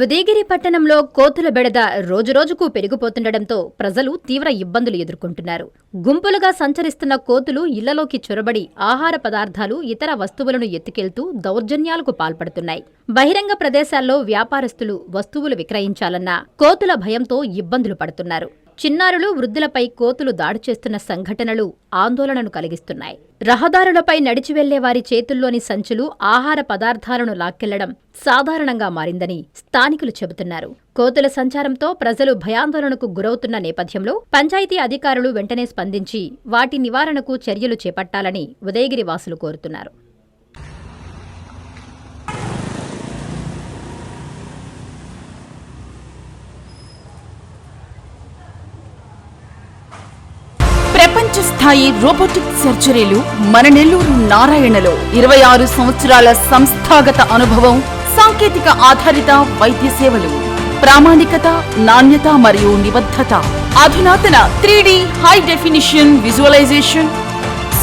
ఉదయగిరి పట్టణంలో కోతుల బెడద రోజురోజుకు పెరిగిపోతుండటంతో ప్రజలు తీవ్ర ఇబ్బందులు ఎదుర్కొంటున్నారు. గుంపులుగా సంచరిస్తున్న కోతులు ఇళ్లలోకి చొరబడి ఆహార పదార్థాలు, ఇతర వస్తువులను ఎత్తుకెళ్తూ దౌర్జన్యాలకు పాల్పడుతున్నాయి. బహిరంగ ప్రదేశాల్లో వ్యాపారస్తులు వస్తువులు విక్రయించాలన్నా కోతుల భయంతో ఇబ్బందులు పడుతున్నారు. చిన్నారులు, వృద్ధులపై కోతులు దాడి చేస్తున్న సంఘటనలు ఆందోళనను కలిగిస్తున్నాయి. రహదారులపై నడిచి వెళ్లే వారి చేతుల్లోని సంచులు, ఆహార పదార్థాలను లాక్కెళ్లడం సాధారణంగా మారిందని స్థానికులు చెబుతున్నారు. కోతుల సంచారంతో ప్రజలు భయాందోళనకు గురవుతున్న నేపథ్యంలో పంచాయతీ అధికారులు వెంటనే స్పందించి వాటి నివారణకు చర్యలు చేపట్టాలని ఉదయగిరి వాసులు కోరుతున్నారు. ప్రపంచ స్థాయి రోబోటిక్ సర్జరీలు మన నెల్లూరు నారాయణలో 26 సంవత్సరాల సంస్థాగత అనుభవం, సాంకేతిక ఆధారిత వైద్య సేవలు, ప్రామాణికత, నాణ్యత మరియు నిబద్ధత, అధునాతన 3D high definition visualisation,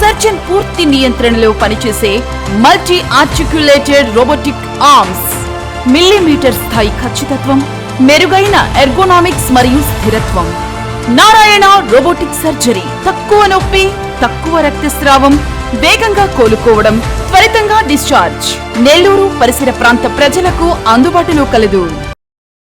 surgeon పూర్తి నియంత్రణలో పనిచేసే multi articulated robotic arms, millimetre స్థాయి ఖచ్చితత్వం, మెరుగైన ఎర్గోనామిక్స్ మరియు స్థిరత్వం. Narayana robotic surgery. తక్కువ నొప్పి, తక్కువ రక్తస్రావం, వేగంగా కోలుకోవడం, త్వరితంగా డిశ్చార్జ్. నెల్లూరు పరిసర ప్రాంత ప్రజలకు అందుబాటులో కలదు.